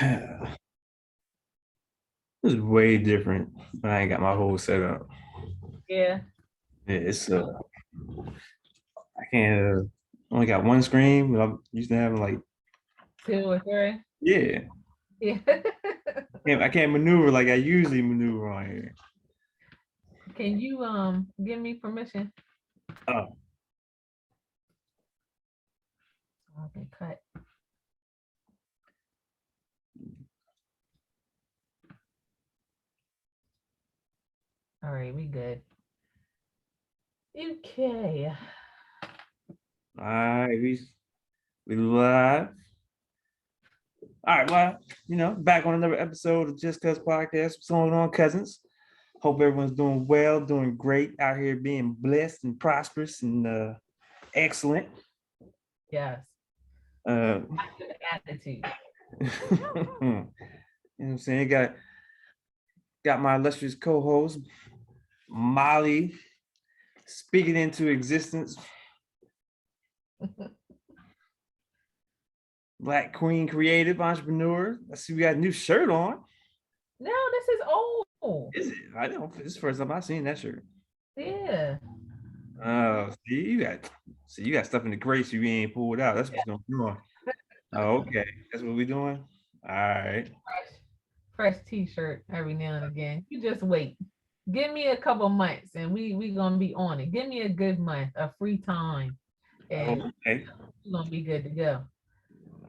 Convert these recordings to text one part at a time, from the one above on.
It was way different when I ain't got my whole setup. Yeah. Yeah, it's I can't only got one screen, but I'm used to having like, Two or three. yeah. Yeah. I can't maneuver like I usually maneuver on here. Can you give me permission? Oh, I can cut. All right, we good. Okay. all right, we live. All right, well, back on another episode of Just Cuz Podcast. What's going on, cousins? Hope everyone's doing well, doing great out here, being blessed and prosperous and excellent. Yes. Uh, Positive attitude. you know what I'm saying? Got my illustrious co-host, Molly, speaking into existence. Black Queen creative entrepreneur. I see we got a new shirt on. No, this is old. Is it? I know. This is the first time I've seen that shirt. Yeah. Oh, you got stuff in the grace you ain't pulled out. That's what's going on. Oh, okay. That's what we doing. All right. Fresh t-shirt every now and again. You just wait. Give me a couple months and we gonna be on it. Give me a good month, a free time, and Oh, okay. we're gonna be good to go.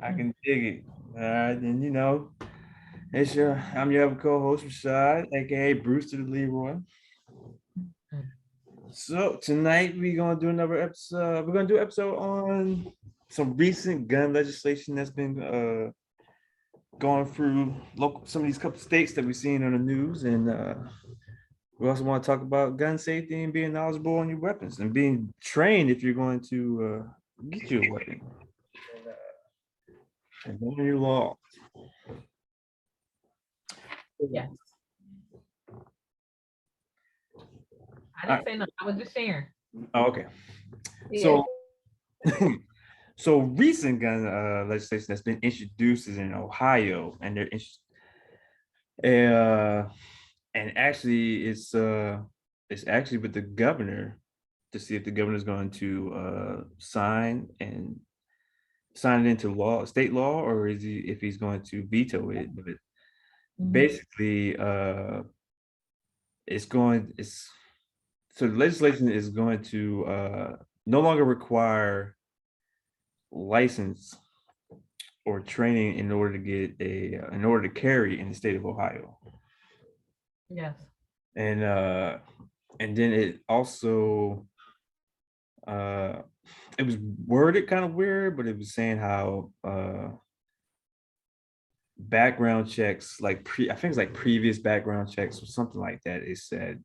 I can dig it. All right, then I'm your other co-host Rashad, aka Brewster the Leroy. Mm. So tonight we're gonna do another episode. We're gonna do an episode on some recent gun legislation that's been going through some of these couple states that we've seen on the news, and we also want to talk about gun safety and being knowledgeable on your weapons and being trained if you're going to get you a weapon and knowing your law. Yes. I All didn't right. say no. I was just sharing. Oh, okay. Yeah. So, so recent gun legislation that's been introduced is in Ohio, and uh, and actually it's actually with the governor to see if the governor is going to sign it into law, state law, or if he's going to veto it. But Mhm. basically, it's so the legislation is going to no longer require license or training in order to in order to carry in the state of Ohio. Yes. And and then it also uh it was worded kind of weird, but it was saying how background checks, like I think it's like previous background checks or something like that, it said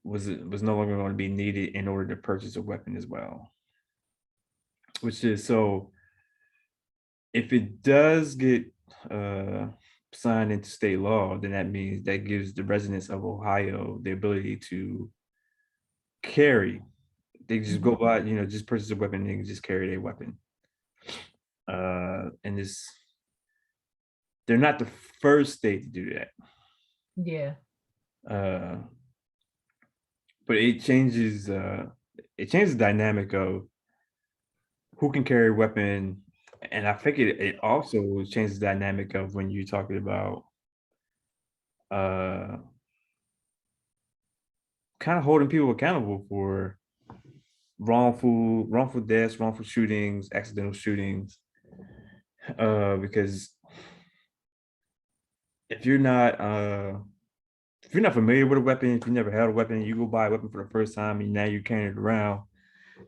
was no longer going to be needed in order to purchase a weapon as well. Which is so if it does get uh signed into state law, then that means that gives the residents of Ohio the ability to carry. They just go by, just purchase a weapon and they can just carry their weapon. And they're not the first state to do that. Yeah. Uh, but it changes the dynamic of who can carry a weapon. And I think it also changes the dynamic of when you're talking about uh kind of holding people accountable for wrongful deaths, wrongful shootings, accidental shootings. Because if you're not familiar with a weapon, if you never held a weapon, you go buy a weapon for the first time and now you're carrying it around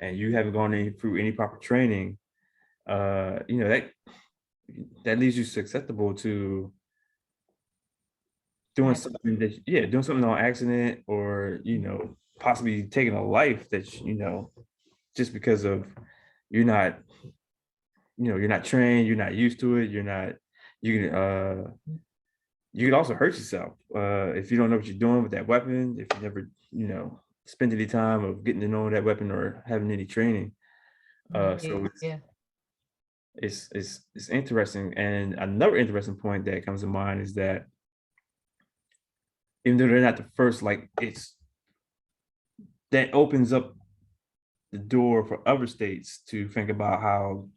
and you haven't gone through any proper training, that leaves you susceptible to doing something doing something on accident or, possibly taking a life that, just because of you're not, you're not trained, you're not used to it, you can you can also hurt yourself if you don't know what you're doing with that weapon, if you never, spend any time of getting to know that weapon or having any training. So Yeah. it's interesting. And another interesting point that comes to mind is that even though they're not the first, like it's that opens up the door for other states to think about how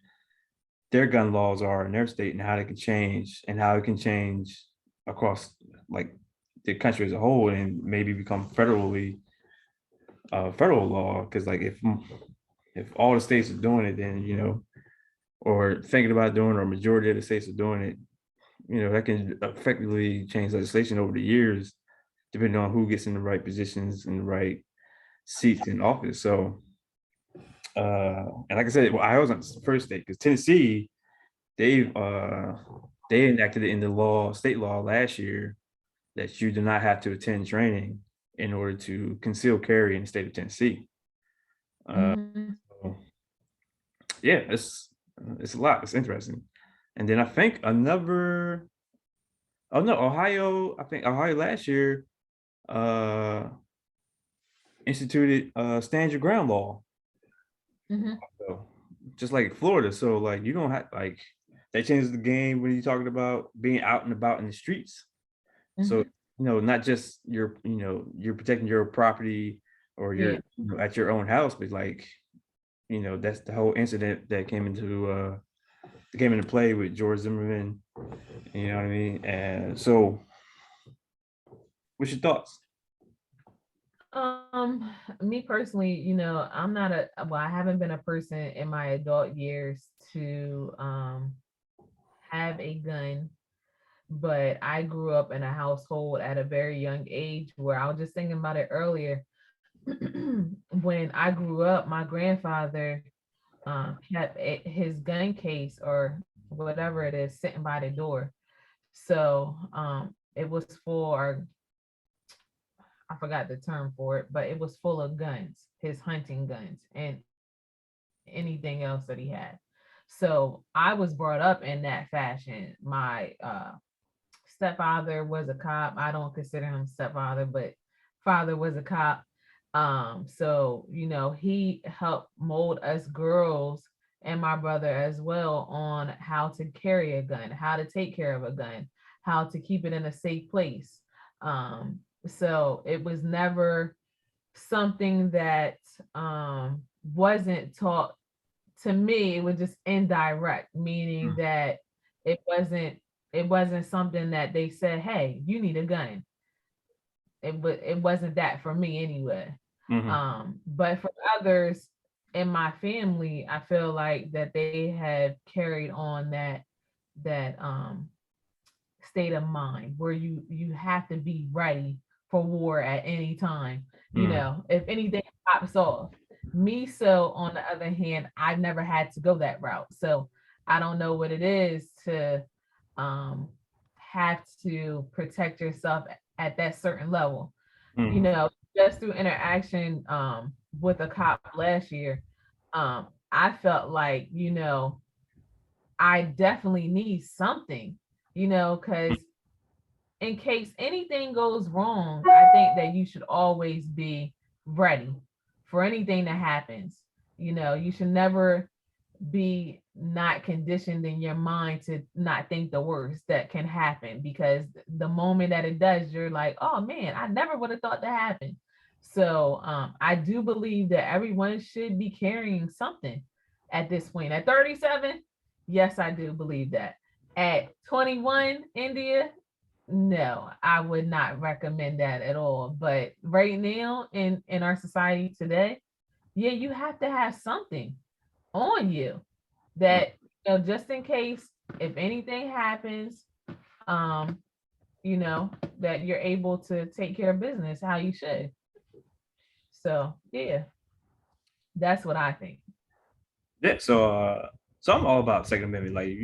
their gun laws are in their state and how they can change and how it can change across like the country as a whole and maybe become federal law. Because like if all the states are doing it, then or thinking about doing it, or majority of the states are doing it, that can effectively change legislation over the years, depending on who gets in the right positions and the right seats in office. So, and like I said, well, I was on the first state because Tennessee, they've they enacted it in the state law last year that you do not have to attend training in order to conceal carry in the state of Tennessee. Uh, Mhm. so, yeah, it's a lot. It's interesting. And then I think another, oh no, Ohio. I think Ohio last year uh instituted stand your ground law. Mhm. So just like Florida. So like you don't have like that changes the game when you're talking about being out and about in the streets. So Mhm. not just you're protecting your property or you're Yeah. at your own house, but like that's the whole incident that came into play with George Zimmerman. You know what I mean? And so, what's your thoughts? Me personally, I'm not well, I haven't been a person in my adult years to have a gun, but I grew up in a household at a very young age where I was just thinking about it earlier. When I grew up, my grandfather had his gun case or whatever it is sitting by the door. So it was for, I forgot the term for it, but it was full of guns, his hunting guns and anything else that he had. So I was brought up in that fashion. My stepfather was a cop. I don't consider him stepfather, but father was a cop. So he helped mold us girls and my brother as well on how to carry a gun, how to take care of a gun, how to keep it in a safe place. So it was never something that wasn't taught to me. It was just indirect, meaning that it wasn't it wasn't something that they said, hey, you need a gun. It wasn't that for me anyway. Mm-hmm. But for others in my family, I feel like that they have carried on that state of mind where you have to be ready for war at any time. If anything pops off. Me, so on the other hand, I've never had to go that route. So I don't know what it is to um have to protect yourself at that certain level. Mm-hmm. Just through interaction with a cop last year, I felt like, I definitely need something, because in case anything goes wrong, I think that you should always be ready for anything that happens. You should never be not conditioned in your mind to not think the worst that can happen, because the moment that it does, you're like, oh man, I never would have thought that happened. So I do believe that everyone should be carrying something at this point. At 37, yes, I do believe that. At 21, India, no, I would not recommend that at all. But right now in our society today, yeah, you have to have something on you that, just in case if anything happens, um, that you're able to take care of business how you should. So yeah, that's what I think. Yeah, so I'm all about Second Amendment. Like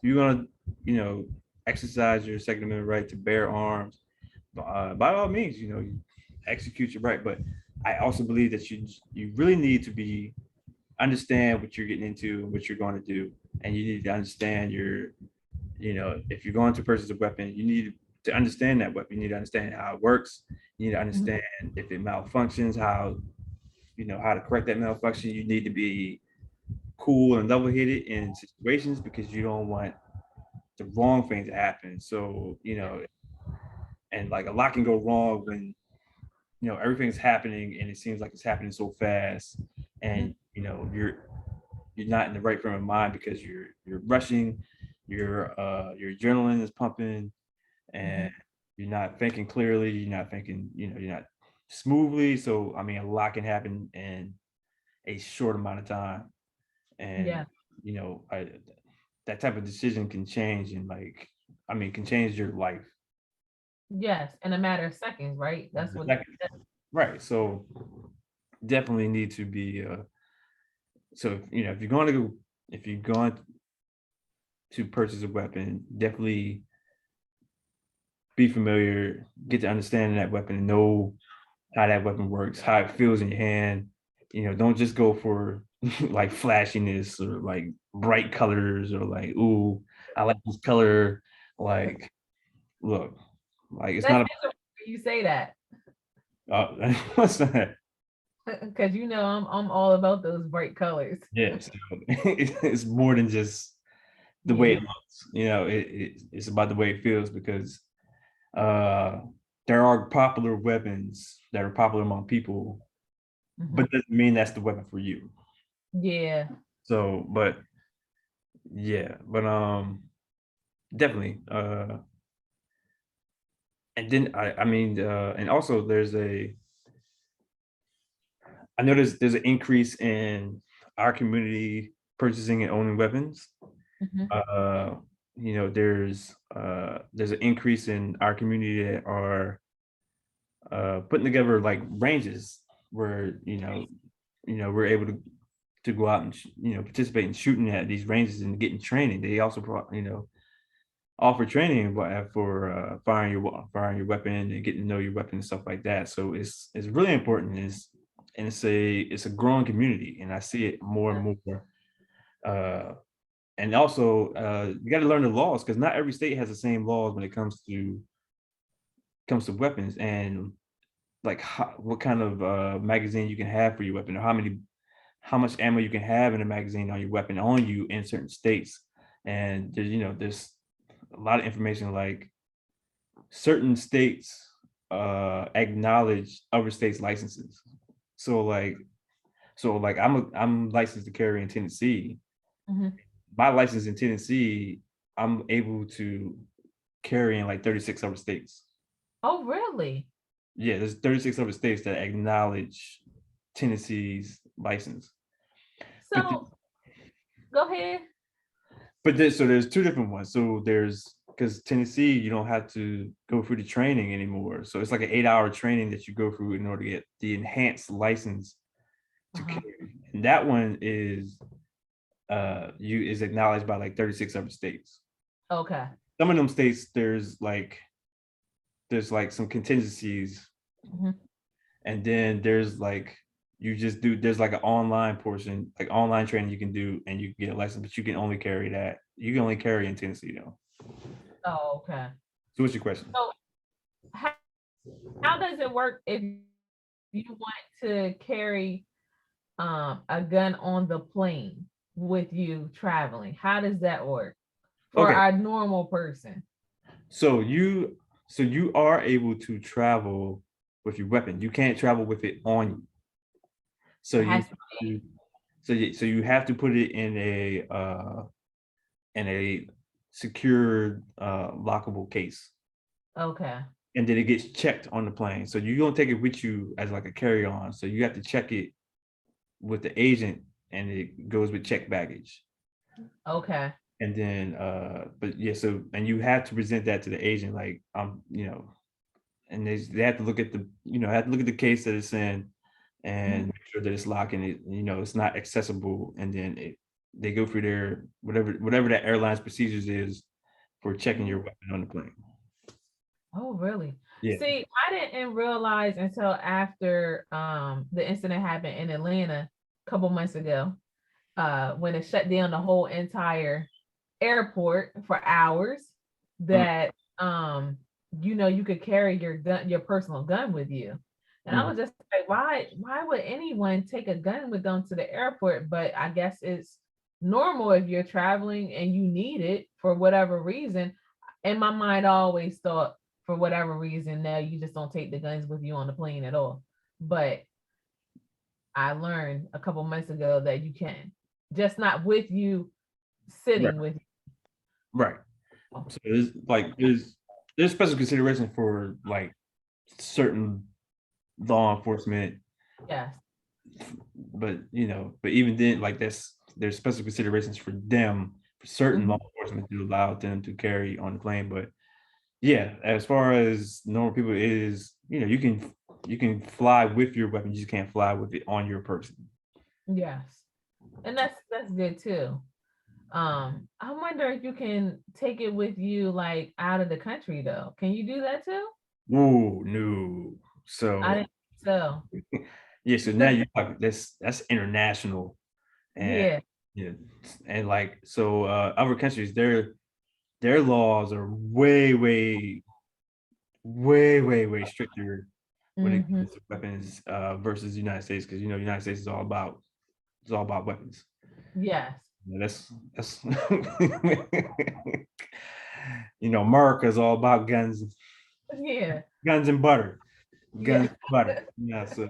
you're gonna, you know, exercise your Second Amendment right to bear arms. By all means, you execute your right. But I also believe that you really need to be understand what you're getting into, what you're going to do, and you need to understand if you're going to purchase a weapon, you need to understand that weapon. You need to understand how it works. You need to Mhm. understand if it malfunctions, how to correct that malfunction. You need to be cool and level-headed in situations because you don't want the wrong thing to happen. So, and like a lot can go wrong when, everything's happening and it seems like it's happening so fast, Mhm. and you're not in the right frame of mind because you're rushing, your adrenaline is pumping, and Mhm. you're not thinking clearly, you're not thinking, you're not smoothly. So I mean, a lot can happen in a short amount of time, and Yeah. that type of decision can change, and can change your life. Yes, in a matter of seconds, right? That's what Like, right. So definitely need to be so if you're going to go, if you're going to purchase a weapon, definitely be familiar, get to understanding that weapon, and know how that weapon works, how it feels in your hand. Don't just go for like flashiness or like bright colors or like, ooh, I like this color. Like, look, like it's that's not interesting you say that. what's that? Because I'm all about those bright colors. Yes, it's more than just the way it Yeah. looks. It's about the way it feels because uh there are popular weapons that are popular among people, Mhm. but doesn't mean that's the weapon for you. Yeah. So, but yeah, but definitely. And then and also I noticed there's an increase in our community purchasing and owning weapons. Mhm. Uh, there's an increase in our community that are putting together like ranges where we're able to go out and participate in shooting at these ranges and getting training. They also offer training for firing your weapon and getting to know your weapon and stuff like that. So it's really important. And it's a growing community, and I see it more and more. Uh, and also, you got to learn the laws because not every state has the same laws when it comes to weapons, and like what kind of magazine you can have for your weapon, or how much ammo you can have in a magazine on your weapon on you in certain states. And there's a lot of information like certain states acknowledge other states' licenses. So like I'm licensed to carry in Tennessee. Mhm. My license in Tennessee, I'm able to carry in like 36 other states. Oh, really? Yeah, there's 36 other states that acknowledge Tennessee's license. But So go ahead. so there's two different ones. So there's because Tennessee, you don't have to go through the training anymore. So it's like an 8-hour training that you go through in order to get the enhanced license to Uh-huh. carry. And that one is acknowledged by like 36 other states. Okay. Some of them states there's like some contingencies, Mhm. and then there's like an online portion, like online training you can do, and you can get a license, but you can only carry in Tennessee though. Oh, okay. So what's your question? So how, how does it work if you want to carry a gun on the plane with you traveling? How does that work for Okay, our normal person? so you are able to travel with your weapon. You can't travel with it on you. So It you has to have to, so you have to put it in a secured lockable case, okay. and then it gets checked on the plane. So you don't take it with you as like a carry-on. So you have to check it with the agent, and it goes with checked baggage. Okay. And then but yeah, so and you have to present that to the agent, like and they have to look at the case that it's in, and Mhm. make sure that it's locked and it's not accessible, and then they go through their whatever that airline's procedures is for checking your weapon on the plane. Oh, really? Yeah. See, I didn't realize until after the incident happened in Atlanta a couple months ago, when it shut down the whole entire airport for hours, Mm, that you could carry your gun, your personal gun with you. And I mm. was just like, why would anyone take a gun with them to the airport? But I guess it's normal if you're traveling and you need it for whatever reason. In my mind, I always thought for whatever reason, no, you just don't take the guns with you on the plane at all. But I learned a couple months ago that you can, just not with you, Right. sitting with Right. you. So there's special consideration for like certain law enforcement, Yes. but but even then, like there's special considerations for them, for certain law Mhm. enforcement to allow them to carry on the plane. But yeah, as far as normal people is, you can fly with your weapon, you just can't fly with it on your person. Yes. And that's good too. I wonder if you can take it with you like out of the country though. Can you do that too? Ooh, no. I So didn't so. yeah, so now you like that's international. And Yeah. yeah, and like so other countries, their laws are way, way, way, way, way stricter when it Hmm. comes to weapons versus the United States, because United States is all about weapons. Yes. That's America is all about Yeah. guns and butter, Yeah. guns and butter. Yeah, so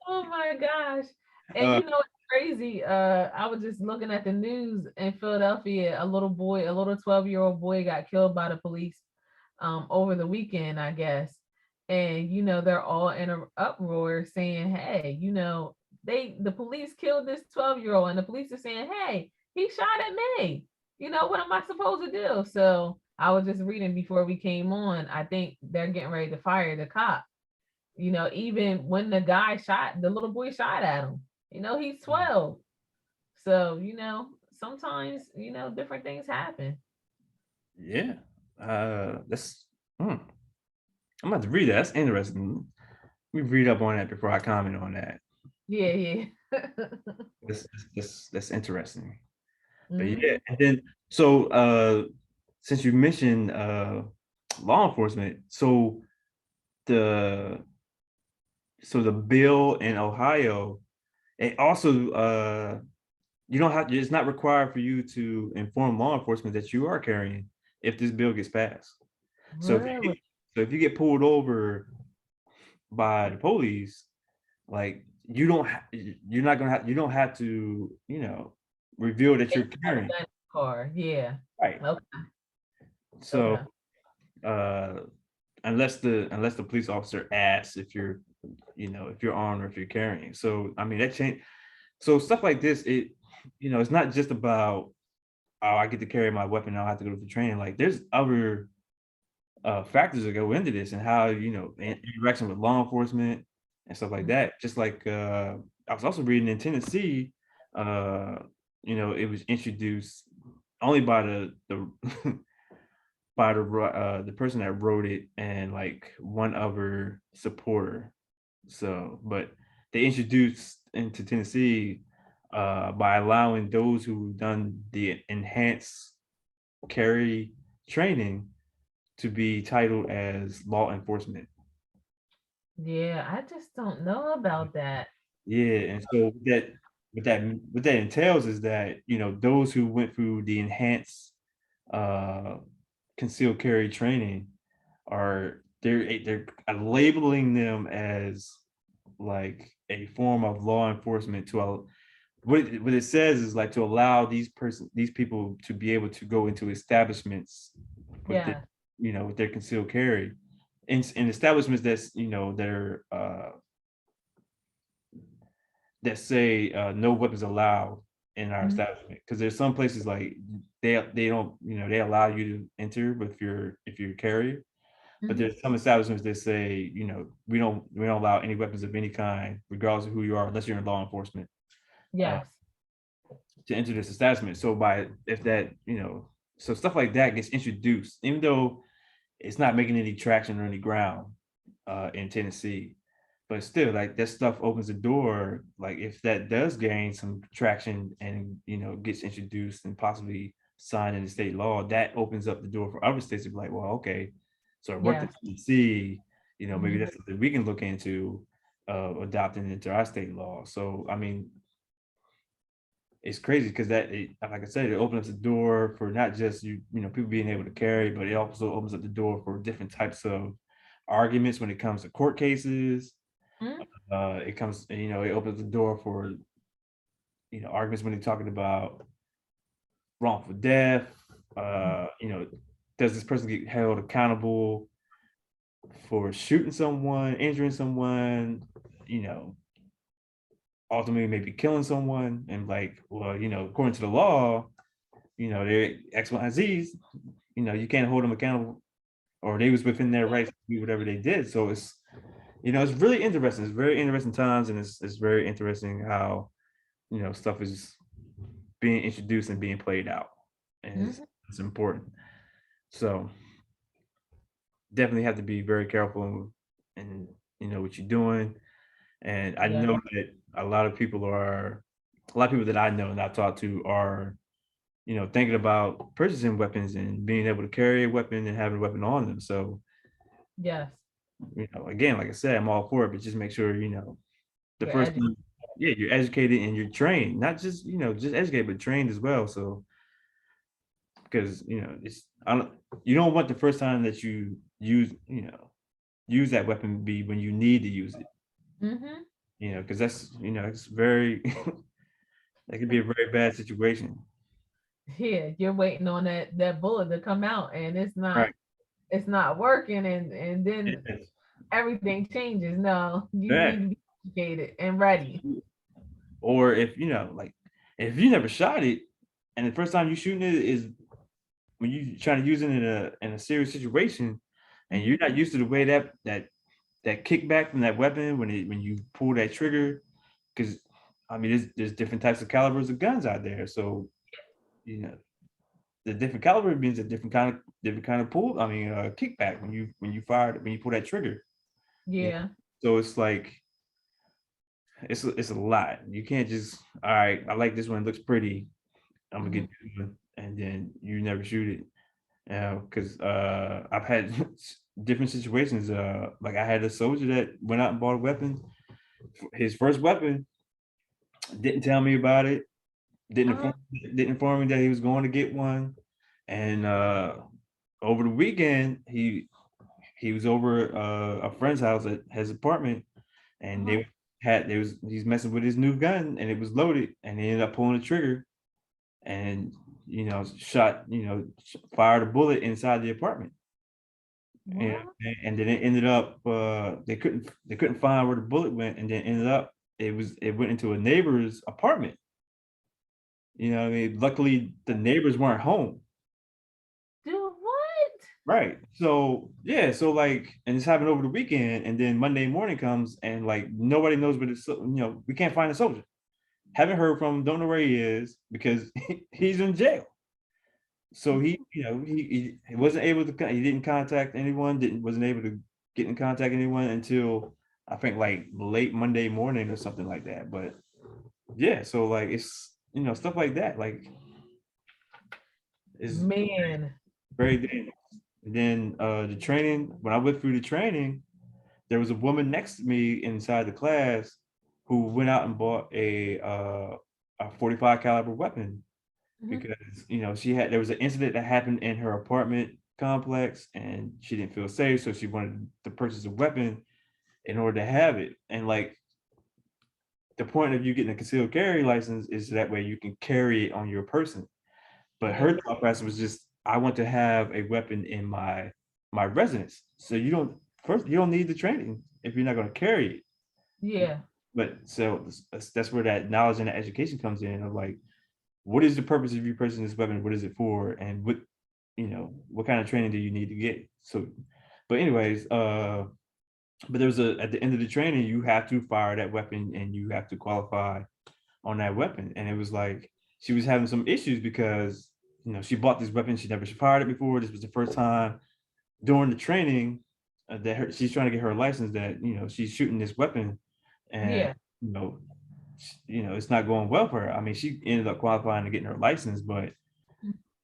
Oh my gosh. And uh, you know it's crazy. I was just looking at the news in Philadelphia. A little boy, a little 12-year-old boy got killed by the police over the weekend, I guess. And they're all in a uproar saying, hey, the police killed this 12-year-old, and the police are saying, hey, he shot at me. What am I supposed to do? So I was just reading before we came on. I think they're getting ready to fire the cop. Even when the little boy shot at him, he's 12. So, sometimes, different things happen. yeah, that's hmm, I'm about to read that. That's interesting. Let me read up on that before I comment on that. Yeah, yeah. That's interesting. But yeah, Hmm. and then so since you mentioned law enforcement, the the bill in Ohio, it also you don't have it's not required for you to inform law enforcement that you are carrying if this bill gets passed. So Really? if you get pulled over by the police, like you're not gonna have you don't have to reveal that Yeah, you're you got a carrying. gun in the car. Yeah. Right. Okay. So Okay. uh unless the police officer asks if you're if you're armed or if you're carrying. So I mean that change. So stuff like this, it's not just about, oh, I get to carry my weapon, I don't have to go to the training. Like there's other factors that go into this, and how interaction with law enforcement and stuff like Mhm. that. Just like I was also reading in Tennessee, uh it was introduced only by the by the person that wrote it and like one other supporter. So, but they introduced into Tennessee by allowing those who done the enhanced carry training to be titled as law enforcement. Yeah, I just don't know about that. Yeah, and so what that entails is that those who went through the enhanced uh concealed carry training are they're labeling them as like a form of law enforcement what it says is like to allow these people to be able to go into establishments with the Yeah. with their concealed carry in establishments that are that say no weapons allowed in our Mhm. establishment, because there's some places like they don't they allow you to enter with your if you're a carrier. But Mhm. there's some establishments that say, we don't allow any weapons of any kind, regardless of who you are, unless you're in law enforcement, uh, Yes. to enter this establishment. So by if that, so stuff like that gets introduced, even though it's not making any traction or any ground in Tennessee. But still, like that stuff opens the door. Like if that does gain some traction and gets introduced and possibly signed into state law, that opens up the door for other states to be like, well, okay, so it worked in Yes. Tennessee, maybe Mhm. that's something we can look into. adopting into our state law. So I mean, it's crazy because like I said, it opens up the door for not just people being able to carry, but it also opens up the door for different types of arguments when it comes to court cases. Mhm. It opens the door for arguments when they're talking about wrongful death. Does this person get held accountable for shooting someone, injuring someone, you know, ultimately maybe killing someone? And like, well, according to the law, they're X, Y, and Z's, you can't hold them accountable, or they was within their rights to do whatever they did. So it's really interesting. It's very interesting times, and it's very interesting how, stuff is being introduced and being played out. And Mhm. it's important. So definitely have to be very careful and what you're doing. And I Yeah. know that a lot of people that I know and I've talked to are, thinking about purchasing weapons and being able to carry a weapon and having a weapon on them. So, Yes. again, like I said, I'm all for it, but just make sure, the You're first educated. time, yeah, you're educated and you're trained, not just, just educated, but trained as well. So, because, you don't want the first time that you use that weapon be when you need to use it, Mhm. because that's, it's very, that could be a very bad situation. Yeah, you're waiting on that bullet to come out, and Right. it's not working, and then Yes. everything changes. No, you Yeah. need to be educated and ready. Or if, like, if you never shot it and the first time you shooting it is when you trying to use it in a serious situation, and you're Mhm. not used to the way that kickback from that weapon when you pull that trigger, because I mean there's different types of calibers of guns out there. So, you know, the different caliber means a different kind of pull. I mean, kickback when you pull that trigger. Yeah. Yeah. So it's like it's a lot. You can't just, all right, I like this one, it looks pretty, I'm gonna get Mhm. this one, and then you never shoot it. Because I've had different situations. Like I had a soldier that went out and bought a weapon. His first weapon, didn't tell me about it. Didn't Uh, inform, didn't inform me that he was going to get one. And over the weekend, he was over a friend's house at his apartment, and uh-huh. he's messing with his new gun, and it was loaded, and he ended up pulling the trigger, and fired a bullet inside the apartment. Yeah, What? and then it ended up they couldn't find where the bullet went, and then ended up it went into a neighbor's apartment. What I mean? Luckily the neighbors weren't home. Do what? Right. So yeah, so like, and it's happened over the weekend, and then Monday morning comes, and like nobody knows where we can't find the soldier. Haven't heard from him, don't know where he is because he's in jail. So he wasn't able to, he didn't contact anyone, wasn't able to get in contact anyone until I think like late Monday morning or something like that. But yeah, so like it's stuff like that, like is Man. very dangerous. And then the training, when I went through the training, there was a woman next to me inside the class who went out and bought a 45 caliber weapon Mhm. because there was an incident that happened in her apartment complex, and she didn't feel safe, so she wanted to purchase a weapon in order to have it. And like, the point of you getting a concealed carry license is that way you can carry it on your person. But Yeah. her thought process was just, I want to have a weapon in my residence. So you don't need the training if you're not going to carry it. Yeah. But so that's where that knowledge and that education comes in of like, what is the purpose of you purchasing this weapon? What is it for? And what kind of training do you need to get? So, but anyways, but there's at the end of the training, you have to fire that weapon and you have to qualify on that weapon. And it was like, she was having some issues because, she bought this weapon. She never fired it before. This was the first time during the training she's trying to get her license, that, she's shooting this weapon, and, Yeah. you know, it's not going well for her. I mean, she ended up qualifying and getting her license, but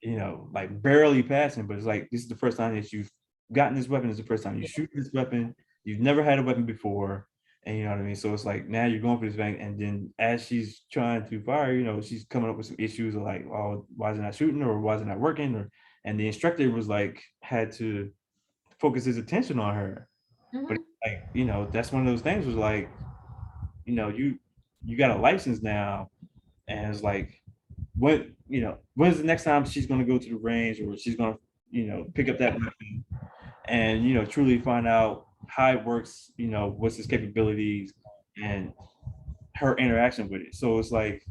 like barely passing. But it's like, this is the first time that you've gotten this weapon. It's the first time you Yeah. shoot this weapon. You've never had a weapon before, And you know what I mean? So it's like now you're going for this bank, and then as she's trying to fire, she's coming up with some issues of like, oh, why is it not shooting, or why is it not working? Or and the instructor was like had to focus his attention on her. But Mhm. like, that's one of those things was like, you got a license now, and it's like, when's the next time she's gonna go to the range, or she's gonna, pick up that weapon and truly find out how it works, what's its capabilities and her interaction with it. So it's like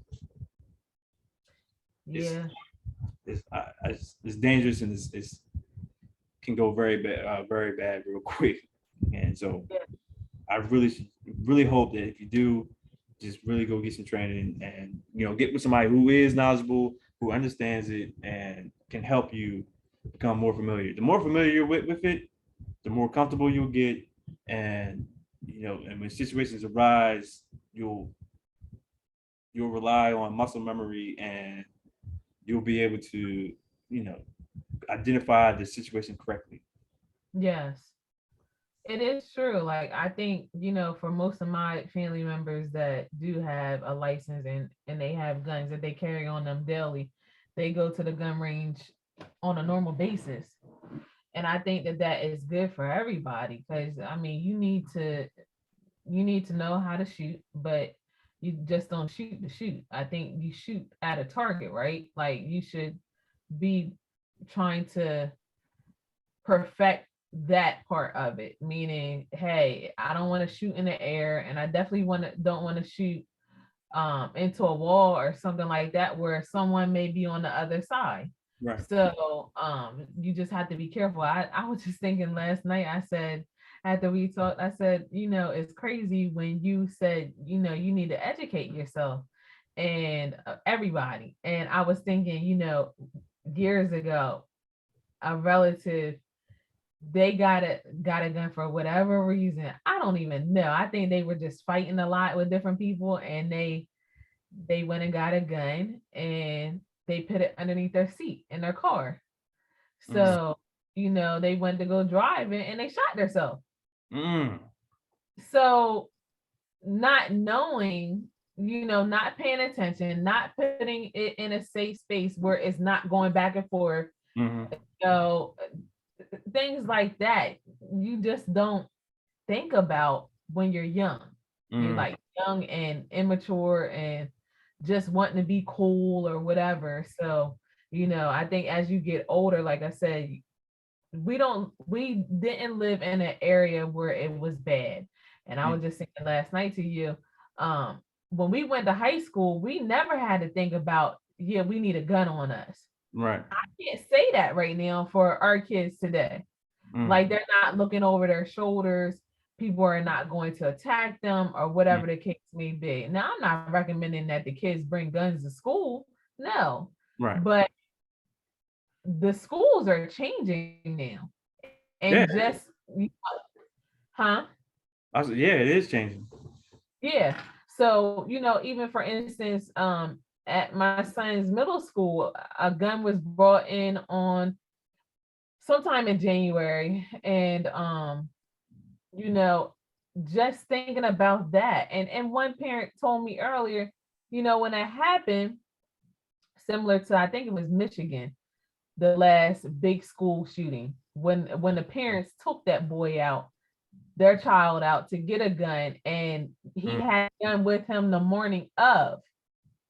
it's Yeah. it's dangerous, and it's can go very bad real quick. And so Yeah. I really hope that if you do, just really go get some training, and get with somebody who is knowledgeable, who understands it, and can help you become more familiar. The more familiar you're with it, the more comfortable you'll get, and and when situations arise, you'll rely on muscle memory, and you'll be able to you know identify the situation correctly. Yes. It is true. Like I think, for most of my family members that do have a license and they have guns that they carry on them daily, they go to the gun range on a normal basis. And I think that that is good for everybody because I mean, you need to know how to shoot, but you just don't shoot to shoot. I think you shoot at a target, right? Like you should be trying to perfect that part of it, meaning, hey, I don't want to shoot in the air, and I definitely don't want to shoot into a wall or something like that where someone may be on the other side. Right. So you just have to be careful. I was just thinking last night, I said, after we talked, I said, it's crazy when you said, you need to educate yourself and everybody. And I was thinking, years ago, a relative, they got a gun for whatever reason. I don't even know. I think they were just fighting a lot with different people, and they went and got a gun and they put it underneath their seat in their car. Mm. So, they went to go drive it and they shot themselves. Mm. So, not knowing, not paying attention, not putting it in a safe space where it's not going back and forth. Mm-hmm. So, things like that, you just don't think about when you're young. You're Mm. like young and immature and just wanting to be cool or whatever. So, I think as you get older, like I said, we didn't live in an area where it was bad. And I Mm. was just saying last night to you, when we went to high school, we never had to think about, yeah, we need a gun on us. Right. I can't say that right now for our kids today. Mm. Like they're not looking over their shoulders. People are not going to attack them or Mm. whatever the case may be. Now, I'm not recommending that the kids bring guns to school. No. Right. But the schools are changing now. And Yeah. just, huh? I said, yeah, it is changing. Yeah. So, even for instance, at my son's middle school, a gun was brought in on sometime in January. And you know, just thinking about that. And one parent told me earlier, when that happened, similar to I think it was Michigan, the last big school shooting, when the parents took that boy out, their child out to get a gun, and he Mm. had a gun with him the morning of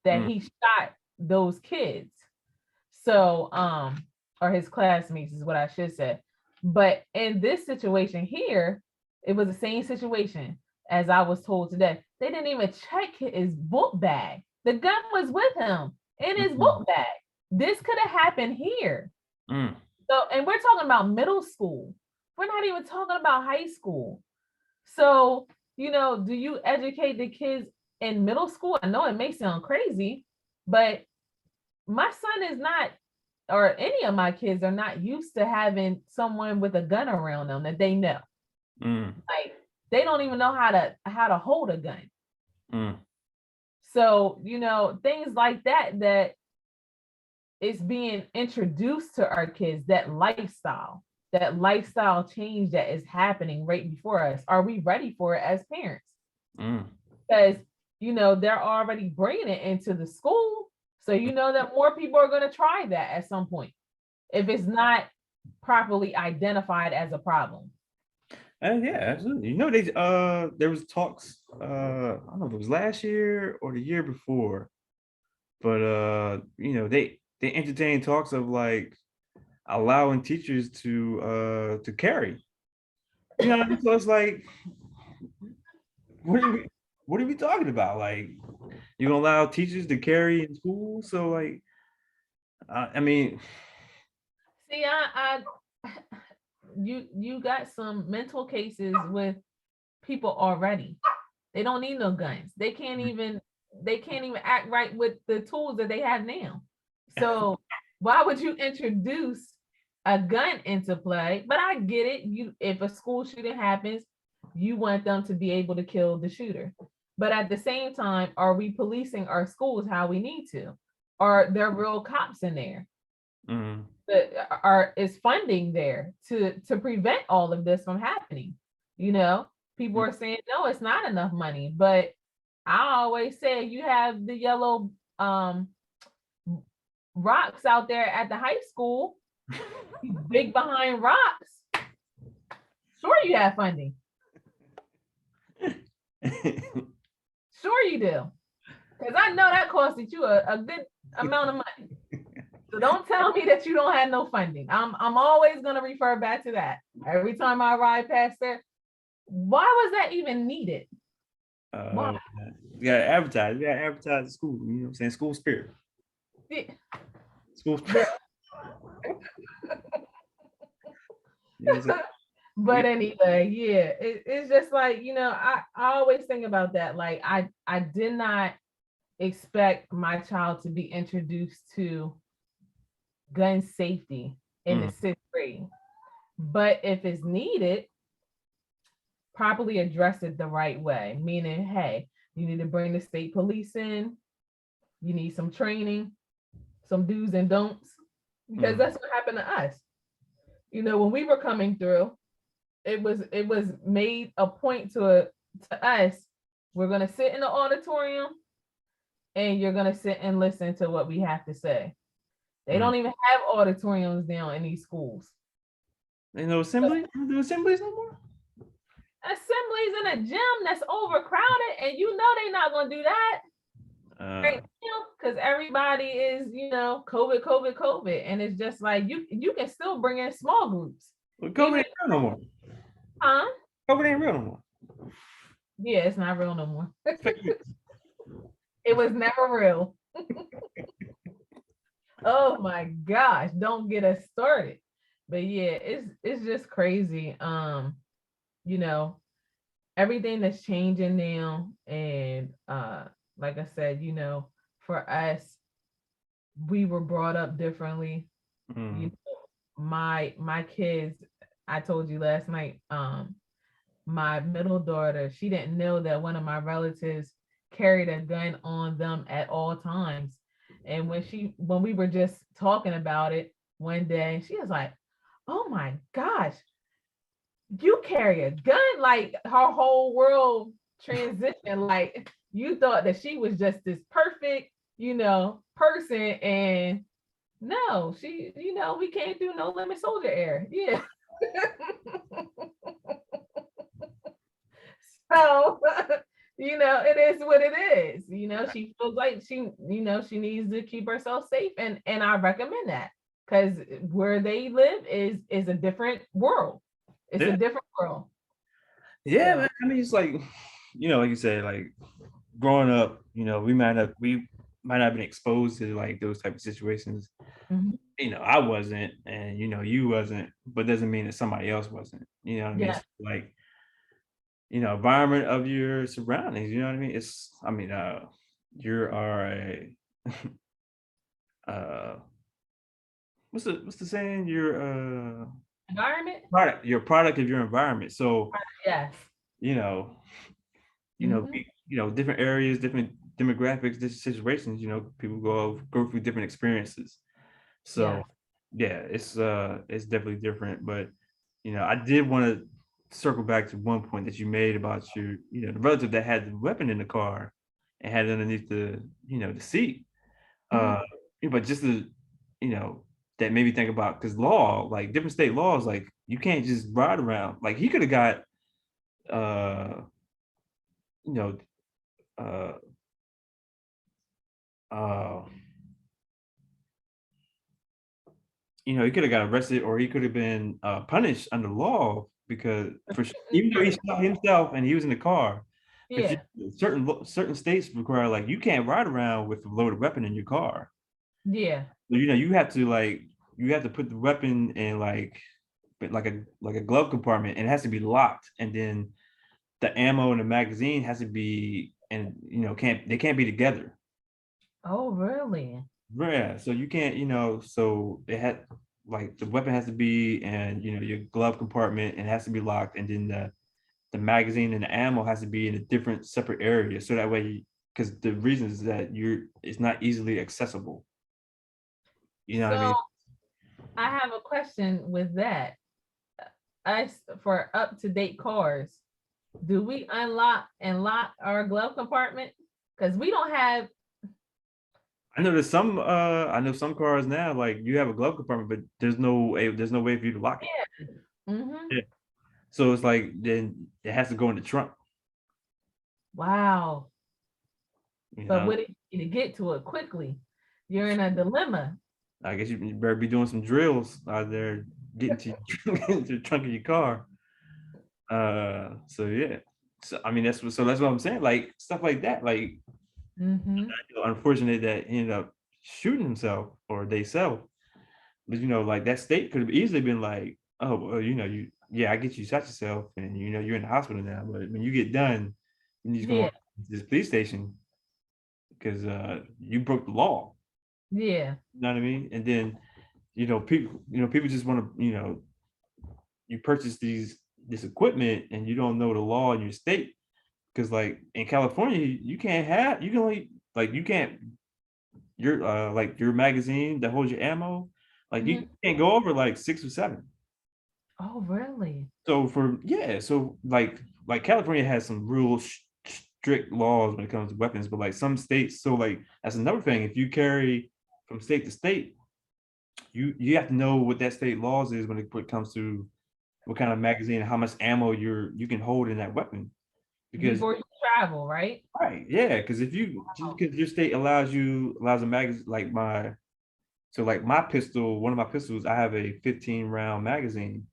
that Mm. he shot those kids. So or his classmates is what I should say. But in this situation here, it was the same situation as I was told today. They didn't even check his book bag. The gun was with him in his Mm. book bag. This could have happened here. Mm. So, and we're talking about middle school. We're not even talking about high school. So, do you educate the kids in middle school? I know it may sound crazy, but my son is not, or any of my kids are not used to having someone with a gun around them that they know. Mm. Like they don't even know how to hold a gun. Mm. So, things like that that is being introduced to our kids, that lifestyle change that is happening right before us. Are we ready for it as parents? Mm. because they're already bringing it into the school, so that more people are going to try that at some point if it's not properly identified as a problem. Yeah, absolutely. They there was talks, I don't know if it was last year or the year before, but they entertained talks of like allowing teachers to carry. You know what I mean? So it's like, what are we what are we talking about? Like, you gonna allow teachers to carry in school? So like, I mean, See, I you got some mental cases with people already. They don't need no guns. They can't even act right with the tools that they have now. So why would you introduce a gun into play? But I get it. If a school shooting happens, you want them to be able to kill the shooter. But at the same time, are we policing our schools how we need to? Are there real cops in there? mm, Is funding there to prevent all of this from happening? You know, people are saying no, it's not enough money, but I always say you have the yellow rocks out there at the high school, big behind rocks. Sure, you have funding. Sure, you do. Because I know that costed you a good amount of money. So don't tell me that you don't have no funding. I'm always gonna refer back to that. Every time I ride past there, why was that even needed? uh, Why? you gotta advertise the school. You know what I'm saying? School spirit. Yeah, School spirit. You know what I'm saying? but anyway, yeah, it's just like, I always think about that. Like I did not expect my child to be introduced to gun safety in the Mm, 6th grade. But if it's needed, properly address it the right way. Meaning, hey, you need to bring the state police in, you need some training, some do's and don'ts, because mm, that's what happened to us. When we were coming through, it was made a point to us, we're gonna sit in the auditorium and you're gonna sit and listen to what we have to say. They mm. don't even have auditoriums now in these schools. Ain't no assembly? Don't do assemblies no more? Assemblies in a gym that's overcrowded, and they're not gonna do that Uh, right now because everybody is, COVID, COVID, COVID, and it's just like you can still bring in small groups, well, COVID even ain't real no more. huh? COVID ain't real no more. Yeah, it's not real no more. Fake news. It was never real. Oh my gosh, don't get us started. But yeah, it's just crazy. You know, everything that's changing now, and like I said, for us, we were brought up differently. You Mm, know, my kids, I told you last night, my middle daughter, she didn't know that one of my relatives carried a gun on them at all times. And when we were just talking about it one day, she was like, "Oh my gosh, you carry a gun!" Like her whole world transitioned. Like you thought that she was just this perfect, person, and no, we can't do no limit soldier air. Yeah. So, it is what it is. She feels like she needs to keep herself safe, and I recommend that because where they live is a different world. It's a yeah, different world. yeah, So, man. I mean, it's like, like you said, like growing up, we might not have been exposed to like those type of situations. mhm. I wasn't, and you wasn't, but doesn't mean that somebody else wasn't. You know what I mean? Yeah, It's like, environment of your surroundings. You know what I mean? You are a uh, what's the saying? environment. You're a product of your environment. So Yes. you know, Hmm. different areas, different demographics, different situations. People go through different experiences. So Yes. yeah, it's definitely different. But I did want to circle back to one point that you made about your, the relative that had the weapon in the car and had it underneath the seat. Mhm. Uh, but just to, you know, that made me think about because law, like different state laws, like you can't just ride around. Like he could have got, uh, you know, uh, uh, he could have got arrested or he could have been punished under law because even though he shot himself and he was in the car, but Yeah, certain states require like you can't ride around with a loaded weapon in your car. yeah. So, you have to put the weapon in like a glove compartment and it has to be locked, and then the ammo and the magazine has to be and can't be together. Oh, really? Yeah, so you can't, so it had like the weapon has to be and your glove compartment and it has to be locked, and then the magazine and the ammo has to be in a different separate area so that way because the reason is that it's not easily accessible. You know what I So mean? I have a question with that. Us for up-to-date cars, do we unlock and lock our glove compartment? Because we don't have. I know some cars now like you have a glove compartment but there's no way for you to lock it. Yeah. Hmm. Yeah. So it's like then it has to go in the trunk, Wow. you But know. what if you to get to it quickly? You're in a dilemma. I guess you better be doing some drills out there getting to getting to the trunk of your car. So yeah. So I mean that's what I'm saying. Like stuff like that. Like Hmm. unfortunate that he ended up shooting himself or they self. But like that state could have easily been like, oh well, I get you shot yourself and you're in the hospital now. But when you get done, you need to come on Yeah, to this police station because you broke the law. yeah, You know what I mean? And then people just want to you purchase this equipment and you don't know the law in your state because like in California you can only like you can't your magazine that holds your ammo like you mhm. can't go over like 6 or 7. Oh, really? So like California has some real strict laws when it comes to weapons, but like some states, so like that's another thing. If you carry from state to state, you have to know what that state laws is when it comes to what kind of magazine and how much ammo you can hold in that weapon. Because Before you travel, right? right, yeah, because if you just because your state allows a magazine like my pistol, one of my pistols, I have a 15 round magazine,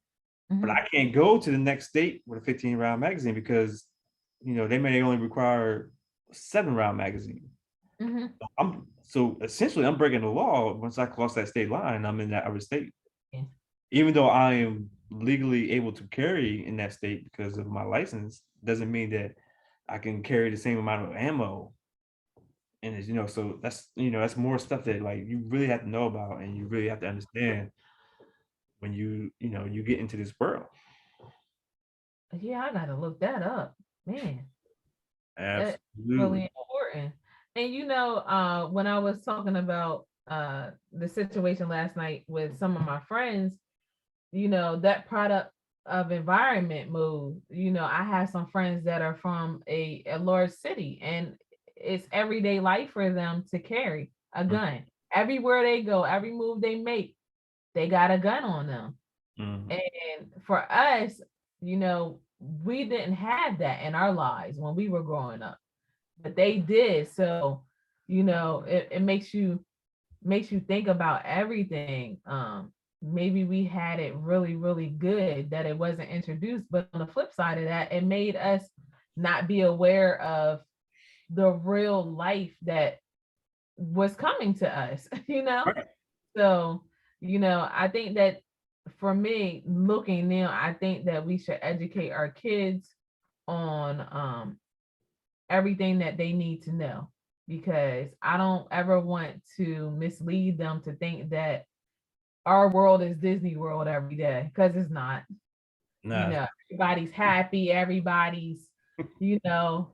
but Hmm. I can't go to the next state with a 15 round magazine because they may only require a 7 round magazine. Hmm. So essentially I'm breaking the law once I cross that state line, I'm in that other state. Yeah. Even though I am legally able to carry in that state because of my license, doesn't mean that I can carry the same amount of ammo. And so that's more stuff that like you really have to know about and you really have to understand when you get into this world. Yeah, I gotta look that up, man. That's Absolutely. really important. And when I was talking about the situation last night with some of my friends, that product of environment move, I have some friends that are from a large city and it's everyday life for them to carry a gun. Everywhere they go, every move they make, they got a gun on them. Mhm. And for us, we didn't have that in our lives when we were growing up, but they did. So, it makes you think about everything. Maybe we had it really, really good that it wasn't introduced, but on the flip side of that, it made us not be aware of the real life that was coming to us, Right. So, I think that for me, looking now, I think that we should educate our kids on everything that they need to know because I don't ever want to mislead them to think that our world is Disney World every day because it's not. Nah. Everybody's happy, everybody's,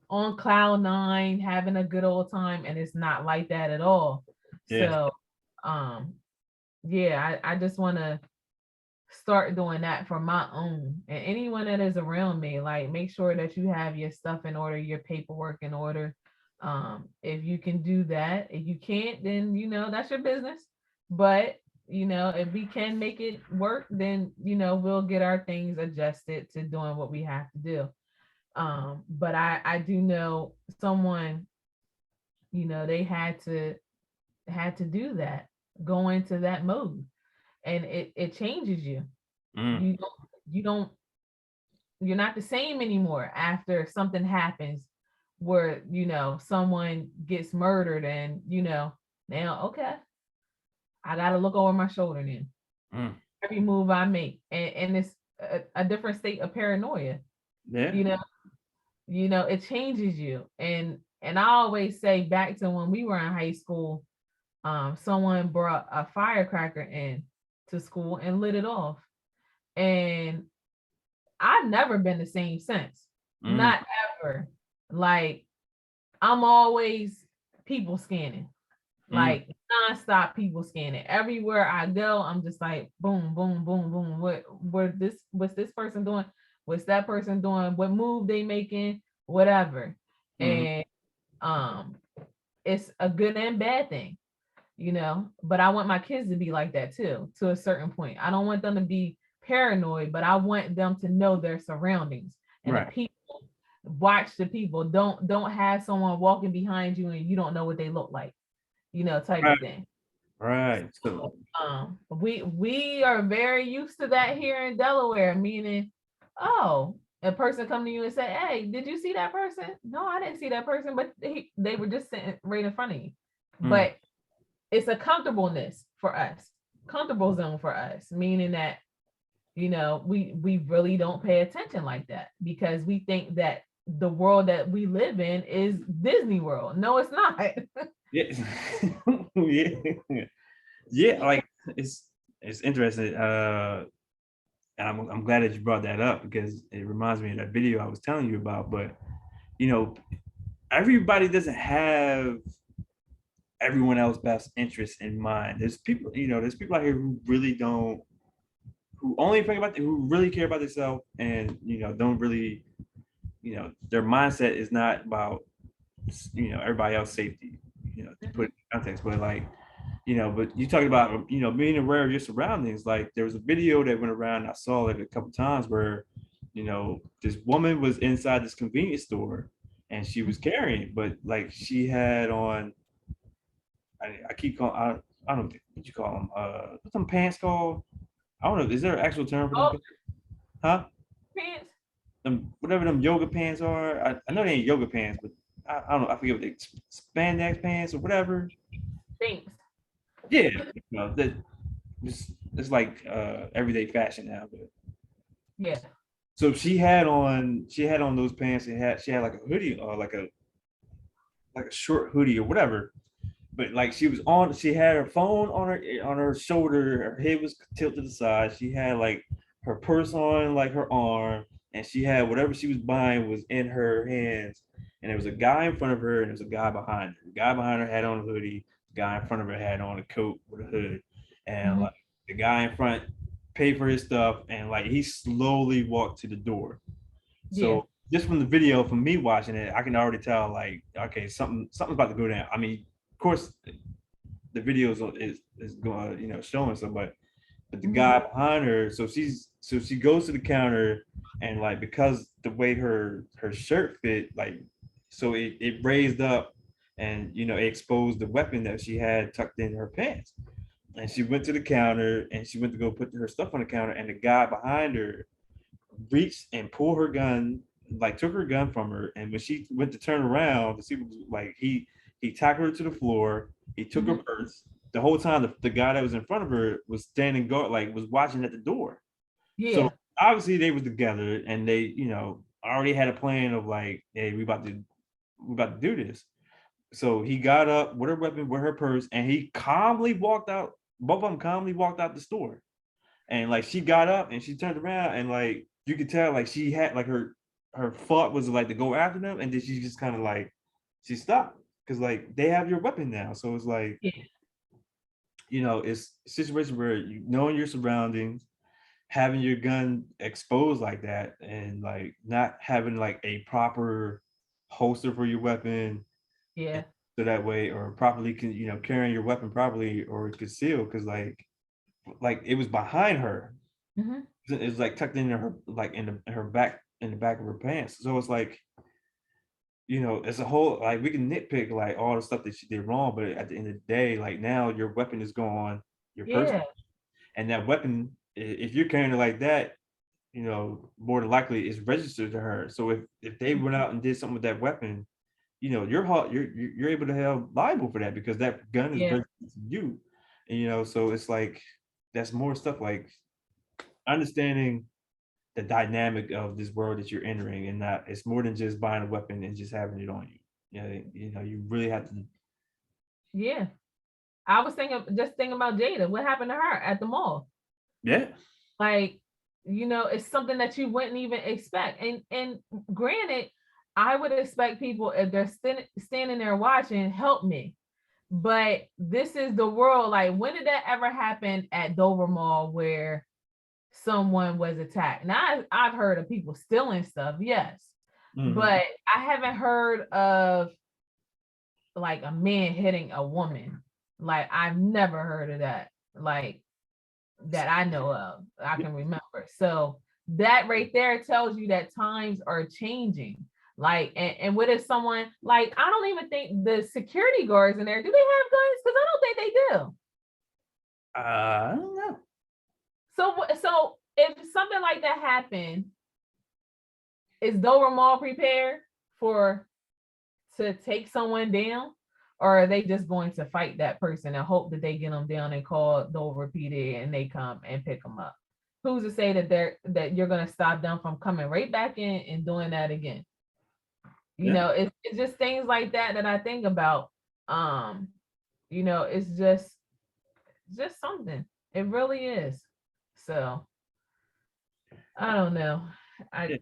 on cloud nine, having a good old time, and it's not like that at all. Yeah. So, um, yeah, I just want to start doing that for my own and anyone that is around me. Like, make sure that you have your stuff in order, your paperwork in order. If you can do that, if you can't, then that's your business. But if we can make it work, then we'll get our things adjusted to doing what we have to do. But I do know someone, they had to do that, go into that mode, and it changes you. Mm, You don't you're not the same anymore after something happens where someone gets murdered, and now, okay, I got to look over my shoulder then mm. every move I make, and it's a different state of paranoia. Yeah. you know it changes you, and I always say back to when we were in high school. Someone brought a firecracker in to school and lit it off, and I've never been the same since. Mm, Not ever. Like, I'm always people scanning, mm, like nonstop people scanning. Everywhere I go, I'm just like boom, boom, boom, boom. What's this person doing? What's that person doing? What move they making? Whatever. mm. And um it's a good and bad thing, but I want my kids to be like that too, to a certain point. I don't want them to be paranoid, but I want them to know their surroundings and the Right. people. Watch the people. Don't have someone walking behind you and you don't know what they look like, type Right. of thing. Right. So, We are very used to that here in Delaware, meaning, oh, a person come to you and say, "Hey, did you see that person?" No, I didn't see that person, but they were just sitting right in front of you. mm, But it's a comfortableness for us, comfortable zone for us, meaning that we really don't pay attention like that because we think that the world that we live in is Disney World. No, it's not. yeah. Yeah. Yeah. Like it's interesting. And I'm glad that you brought that up because it reminds me of that video I was telling you about. But you know, everybody doesn't have everyone else's best interest in mind. There's people out here who really don't, who only think about, who really care about themselves, and don't really, their mindset is not about everybody else's safety. To put it in context, but like, but you talking about being aware of your surroundings. Like there was a video that went around. I saw it a couple times where this woman was inside this convenience store and she was carrying, but like she had on, I keep calling, I don't know what you call them. What's them pants called? I don't know. Is there an actual term for them? Oh, Huh? pants, Them, whatever them yoga pants are. I know they ain't yoga pants, but I don't know. I forget what they, spandex pants or whatever. thanks. Yeah, that it's like everyday fashion now. But Yeah. so she had on those pants and she had like a hoodie or like a short hoodie or whatever. But like she had her phone on her shoulder, her head was tilted to the side. She had like her purse on like her arm, and she had whatever she was buying was in her hands. And there was a guy in front of her, and there was a guy behind her. The guy behind her had on a hoodie. The guy in front of her had on a coat with a hood, and Mhm. like the guy in front paid for his stuff, and like he slowly walked to the door. Yeah. So just from the video, from me watching it, I can already tell like, okay, something's about to go down. I mean, of course, the video is going, showing so, but the Mhm. guy behind her, so she goes to the counter, and like because the way her shirt fit, like so it raised up, and it exposed the weapon that she had tucked in her pants. And she went to the counter and she went to go put her stuff on the counter, and the guy behind her reached and pulled her gun, like took her gun from her. And when she went to turn around to see, like he tackled her to the floor. He took her Mhm. purse. The whole time, the guy that was in front of her was standing guard, like was watching at the door. So Yeah. obviously they was together, and they, already had a plan of like, hey, we about to do this. So he got up with her weapon, with her purse, and he calmly walked out. Both of them calmly walked out the store. And like she got up and she turned around, and like you could tell like she had like her thought was like to go after them, and then she just kind of like she stopped because like they have your weapon now. So it's like, Yeah. it's a situation where you know your surroundings, having your gun exposed like that, and like not having like a proper holster for your weapon, Yeah. so that way, or properly carrying your weapon properly or concealed, because like it was behind her. Hmm. It's like tucked in her, like her back, in the back of her pants. So it's like, it's a whole, like, we can nitpick like all the stuff that she did wrong, but at the end of the day, like, now your weapon is gone, your person, Yeah. and that weapon, if you're carrying it like that, more than likely it's registered to her. So if they went out and did something with that weapon, you're able to have liable for that, because that gun is Yeah. registered to you. And so it's like, that's more stuff like understanding the dynamic of this world that you're entering, and that it's more than just buying a weapon and just having it on you. You really have to. Yeah. I was thinking about Jada. What happened to her at the mall? Yeah. Like, it's something that you wouldn't even expect. And granted, I would expect people, if they're standing there watching, help me. But this is the world. Like, when did that ever happen at Dover Mall where someone was attacked? Now, I've heard of people stealing stuff, yes, Mhm. but I haven't heard of like a man hitting a woman. Like, I've never heard of that. Like, that I know of, I can remember. So that right there tells you that times are changing. Like, and what if someone, like, I don't even think the security guards in there, do they have guns? Because I don't think they do. I don't know. So if something like that happened, is Dover Mall prepared for to take someone down? Or are they just going to fight that person and hope that they get them down and call Dover PD and they come and pick them up? Who's to say that you're going to stop them from coming right back in and doing that again? Yeah. It's just things like that that I think about. Um, it's just something. It really is. So I don't know. I Yeah.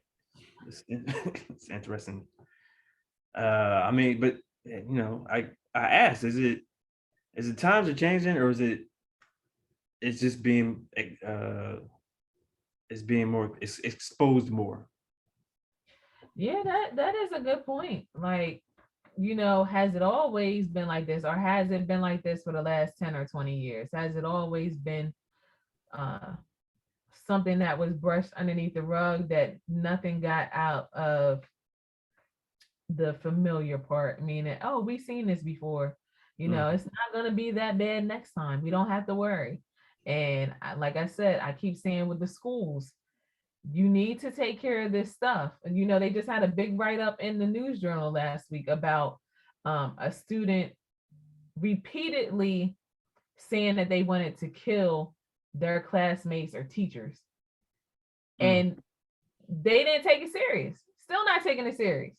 It's interesting. I mean, but I asked, is it times are changing, or it's just being it's being more, it's exposed more. Yeah, that is a good point. Like, has it always been like this, or has it been like this for the last 10 or 20 years? Has it always been uh something that was brushed underneath the rug, that nothing got out of the familiar part, meaning, oh, we've seen this before. Mhm. It's not going to be that bad next time. We don't have to worry. And like I said, I keep saying with the schools, you need to take care of this stuff. And they just had a big write-up in the news journal last week about a student repeatedly saying that they wanted to kill their classmates or teachers. Mm. And they didn't take it serious. Still not taking it serious.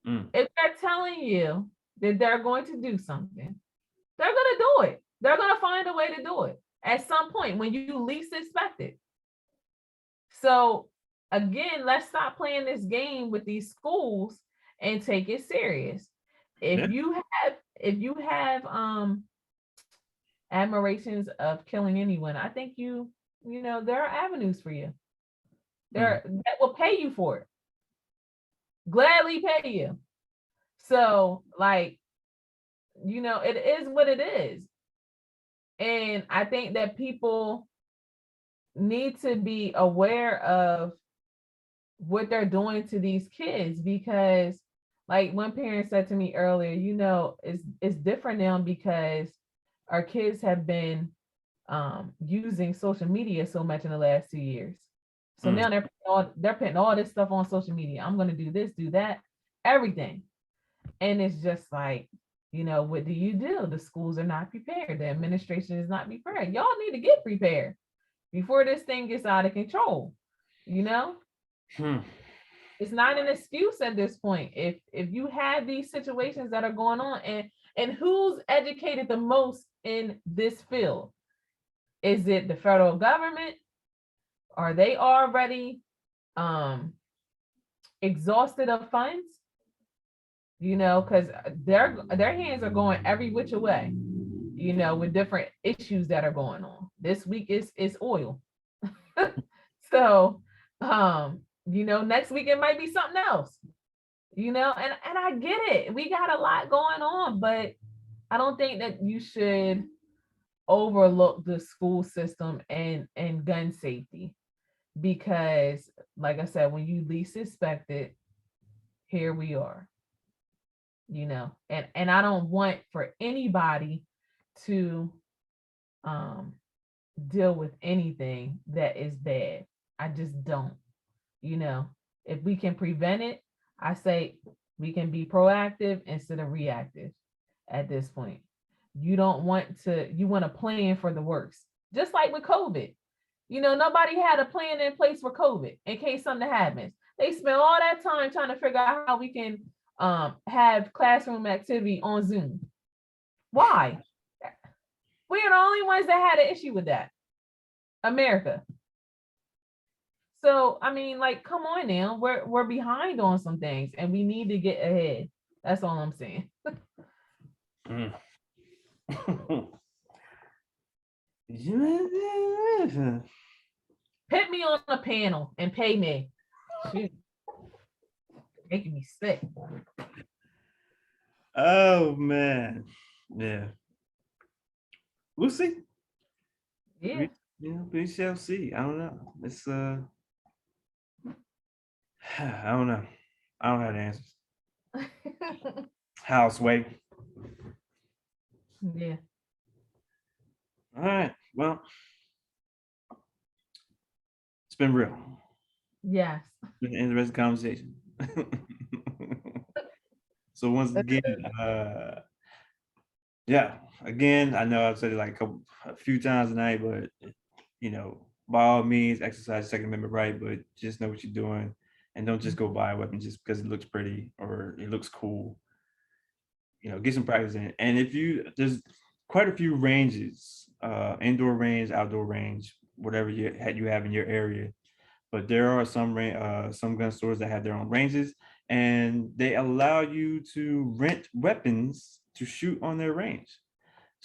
Mm. If they're telling you that they're going to do something, they're going to do it. They're going to find a way to do it at some point when you least expect it. So again, let's stop playing this game with these schools and take it serious. Yeah. If you have admirations of killing anyone, I think there are avenues for you. Mm. There that will pay you for it. Gladly pay you. So, like, it is what it is. And I think that people need to be aware of what they're doing to these kids, because like one parent said to me earlier, it's different now because our kids have been using social media so much in the last 2 years. So Mm. now they're putting all this stuff on social media. I'm going to do this, do that, everything. And it's just like, what do you do? The schools are not prepared. The administration is not prepared. Y'all need to get prepared before this thing gets out of control. You know, Hmm. it's not an excuse at this point. If you have these situations that are going on, and who's educated the most in this field? Is it the federal government? Are they already exhausted of funds? Because their hands are going every which way, with different issues that are going on. This week is oil. So, next week it might be something else, and I get it. We got a lot going on, but I don't think that you should overlook the school system and gun safety, because like I said, when you least expect it, here we are, and I don't want for anybody to um deal with anything that is bad. I just don't. you know if we can prevent it, I say we can be proactive instead of reactive at this point. You want to plan for the worst, just like with COVID. Nobody had a plan in place for COVID in case something happens. They spent all that time trying to figure out how we can have classroom activity on Zoom. Why? We are the only ones that had an issue with that. America. So I mean, like, come on now. We're behind on some things and we need to get ahead. That's all I'm saying. Mm. Put me on a panel and pay me. Shoot. Making me sick. Oh man. Yeah. We'll see. Yeah. We shall see. I don't know. It's I don't know. I don't have the answers. Houseway. Yeah. All right. Well, it's been real. Yes. It's been an interesting conversation. So once again, yeah, again, I know I've said it like a few times tonight, but by all means, exercise Second Amendment right, but just know what you're doing, and don't just go buy a weapon just because it looks pretty or it looks cool. Get some practice in. And there's quite a few ranges, indoor range, outdoor range, whatever you have in your area. But there are some gun stores that have their own ranges, and they allow you to rent weapons to shoot on their range.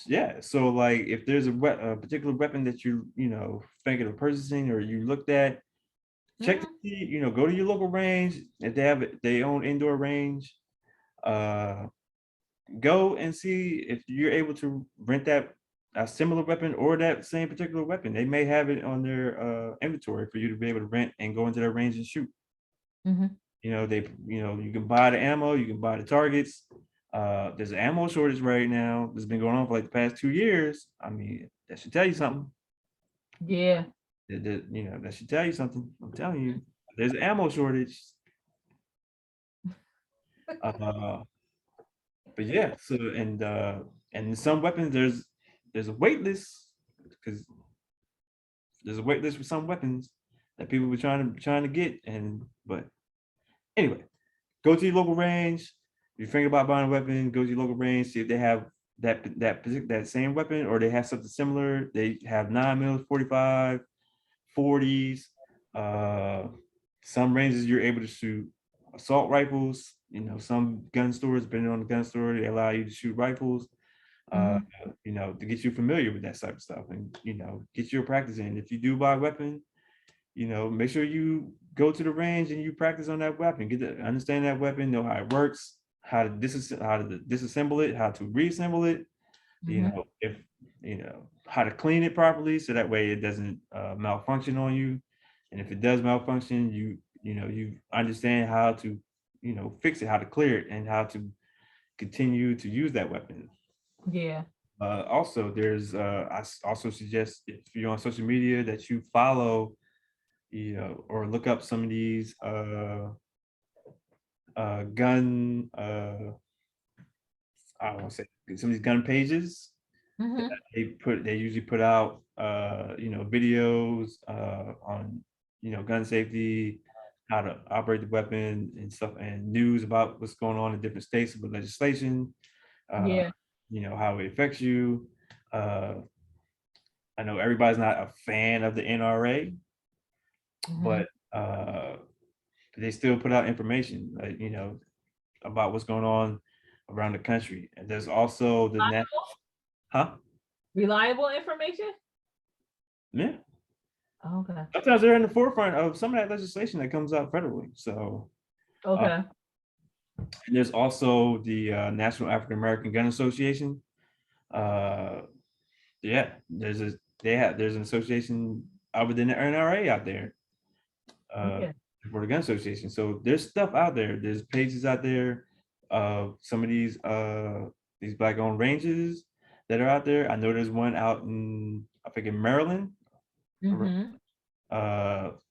Yeah, so like if there's a particular weapon that thinking of purchasing or you looked at, check to see, go to your local range. If they have their own indoor range, go and see if you're able to rent that a similar weapon or that same particular weapon. They may have it on their inventory for you to be able to rent and go into their range and shoot. Mm-hmm. You can buy the ammo, you can buy the targets. There's an ammo shortage right now that's been going on for like the past 2 years. I mean, that should tell you something. Yeah. That should tell you something. I'm telling you, there's an ammo shortage. But yeah, so and some weapons there's a wait list because there's a wait list for some weapons that people were trying to get. But anyway, go to your local range. If you think about buying a weapon, go to your local range, see if they have that same weapon or they have something similar. They have 9mm, 45, 40s. Some ranges you're able to shoot assault rifles. Some gun stores, depending on the gun store, they allow you to shoot rifles. To get you familiar with that type of stuff and get your practice in. If you do buy a weapon, make sure you go to the range and you practice on that weapon. Get to understand that weapon, know how it works, how to disassemble it, how to reassemble it. If how to clean it properly so that way it doesn't malfunction on you. And if it does malfunction, you understand how to fix it, how to clear it, and how to continue to use that weapon. Yeah. Also, I also suggest if you're on social media that you follow, or look up some of these gun, I don't want to say some of these gun pages. Mm-hmm. They usually put out videos on gun safety, how to operate the weapon and stuff, and news about what's going on in different states with legislation. Yeah. How it affects you. I know everybody's not a fan of the NRA, Mm-hmm. but they still put out information, like, about what's going on around the country. And there's also the Reliable, huh? reliable information. Yeah. Okay. sometimes they're in the forefront of some of that legislation that comes out federally. So uh, Okay. and there's also the National African American Gun Association. Uh, yeah, there's an association other than the NRA out there uh, Yeah. for the gun association. So there's stuff out there. There's pages out there of some of these black owned ranges that are out there. I know there's one out in I think in Maryland. Mm-hmm.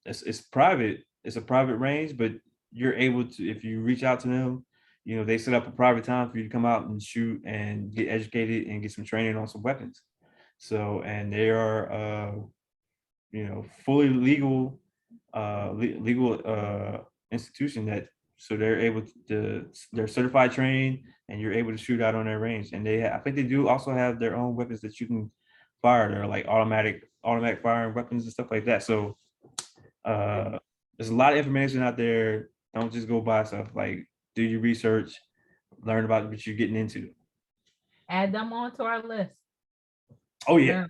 It's private. It's a private range, but you're able to if you reach out to them. You know, they set up a private time for you to come out and shoot and get educated and get some training on some weapons. So, and they are, fully legal, legal institution that so they're able they're certified trained and you're able to shoot out on their range. And I think they do also have their own weapons that you can fire. They're like automatic firing weapons and stuff like that. So uh, there's a lot of information out there. Don't just go buy stuff. Like do your research, learn about what you're getting into. Add them onto our list. Oh yeah,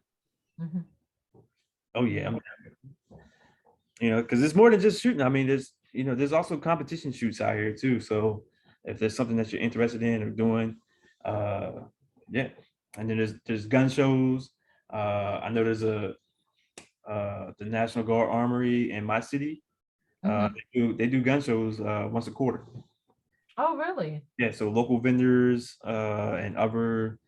Sure. Mhm. oh yeah. I Yeah. mean, because it's more than just shooting. I mean, there's also competition shoots out here too. So if there's something that you're interested in or doing, uh, yeah. And then there's gun shows. I know there's the National Guard Armory in my city. Mhm. They do gun shows once a quarter. Oh, really? Yeah, so local vendors and other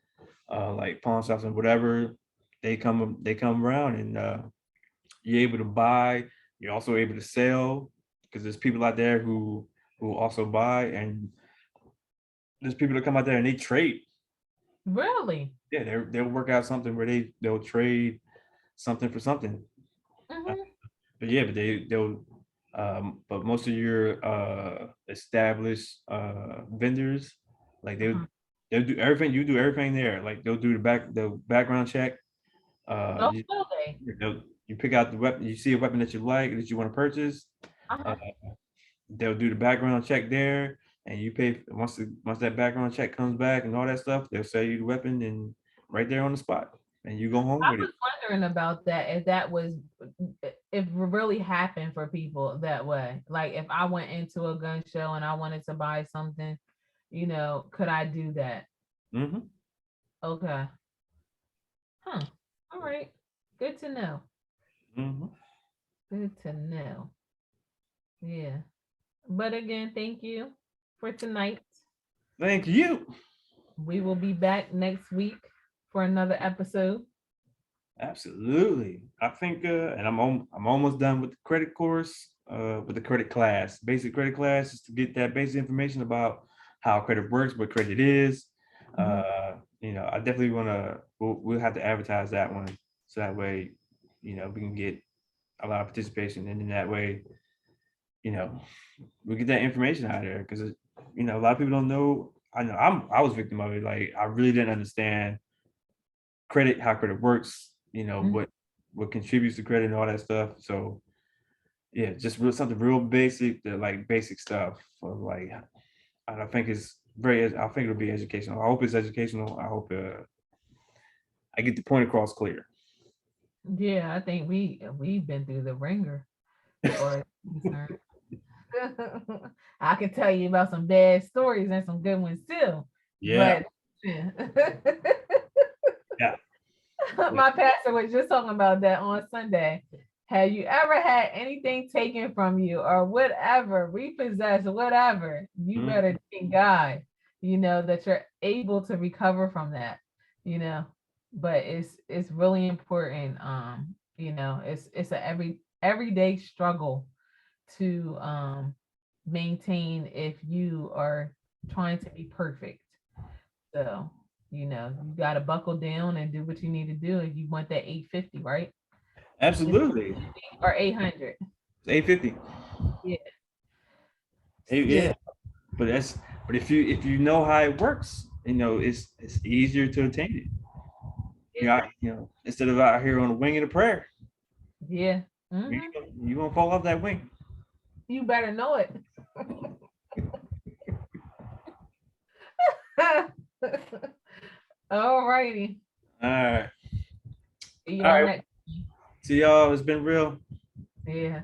like pawn shops and whatever, they come around and you're able to buy. You're also able to sell because there's people out there who also buy, and there's people that come out there and they trade. Really? Yeah, they'll work out something where they'll trade something for something. Uh, Mhm. but yeah, they'll but most of your established vendors, like Uh-huh. they'll do everything. You do everything there. Like they'll do the background check. Oh, You, really? you pick out the weapon. You see a weapon that you like that you want to purchase. Uh, Uh-huh. they'll do the background check there, and you pay once that background check comes back and all that stuff. They'll sell you the weapon and right there on the spot, and you go home I with it. was wondering about that, if that was if it really happened for people that way. Like if I went into a gun show and I wanted to buy something, could I do that? Hmm. Okay. Huh. All right. Good to know. Hmm. Good to know. Yeah. But again, thank you for tonight. Thank you. We will be back next week for another episode. Absolutely. I think, and I'm almost done with the credit course, with the credit class, basic credit class, just to get that basic information about how credit works, what credit is. Mhm. I definitely want to. We'll have to advertise that one, so that way, we can get a lot of participation, and in that way, you know, we get that information out there because a lot of people don't know. I know I was victim of it. Like I really didn't understand credit, how credit works, Mhm. what contributes to credit and all that stuff. So yeah, just something real basic, the like basic stuff for like I think it's I think it'll be educational. I hope it's educational. I hope I get the point across clear. Yeah, I think we've been through the ringer as far as concerned. I can tell you about some bad stories and some good ones too. Yeah. But Yeah. Yeah. my pastor was just talking about that on Sunday. Have you ever had anything taken from you or whatever, repossessed, whatever? You Mhm. better thank God, that you're able to recover from that, you know. But it's really important. It's a everyday struggle to maintain if you are trying to be perfect. So, you got to buckle down and do what you need to do if you want that 850, right? Is it Absolutely. 850 or 800? It's 850. Yeah. Yeah. Yeah. But if you know how it works, it's easier to attain it. Yeah. Instead of out here on the wing of the prayer, Yeah. you Hmm. you gonna fall off that wing. You better know it. All righty. All right. See All y'all right. next. See See y'all. It's been real. Yeah.